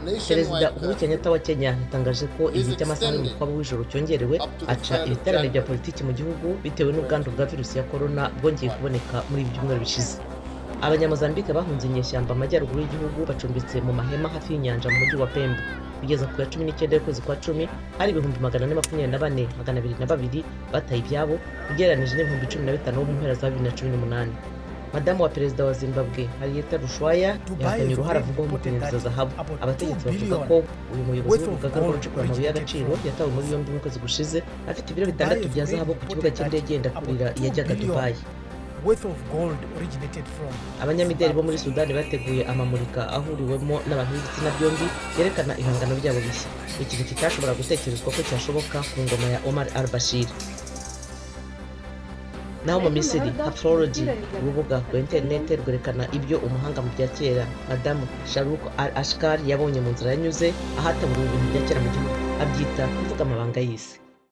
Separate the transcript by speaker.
Speaker 1: Perezida Uhuru Kenyatta wa Kenya yatangaje ko igihe cy'amasaha y'umukwabo w'ijoro cyongerewe aca ibiterane bya politiki mu gihugu bitewe n'ubwandu bwa virusi ya corona bwongeye kuboneka muri ibi byumweru bishize. Abanyamozambique bahunze inyeshyamba amajyaruguru y'igihugu bacumbitse mu mahema hafi y'inyanja mu mujyi wa Pemba. Kugeza ku ya 19 y'ukwezi kwa 10 hari ibihumbi 424,202 bataye ibyabo ugereranije n'ibihumbi 15 bo mu mpera za 2018. Madamu wa perezida wa Zimbabwe Hakainde Hichilema yahakanye uruhare avugwaho mu kunyereza zahabu. Abategetsi bavuga ko uyu muyobozi w'urugaga rw'abacukura amabuye y'agaciro yatawe muri yombi mu kwezi gushize afite ibiro 6 bya zahabu ku kibuga cy'indege yenda kurira iyajyaga Dubai. Abanyamideli bo muri Sudani bateguye amamurika ahuriwemo n'abantu b'ibitsina byombi yerekana ihangano ryabo bishya. Ikintu kitashobora gutekerezwa ko cyashoboka ku ngoma ya Omar al-Bashir. Naho mu Misiri, Haphrology, urubuga rwa interineti rwerekana ibyo umuhanga mu bya kera Madamu Shahrukh al-Ashkar yabonye mu nzira yanyuze ahataburiwe ibintu bya kera mu gihugu, abyita kuvuga amabanga y'isi.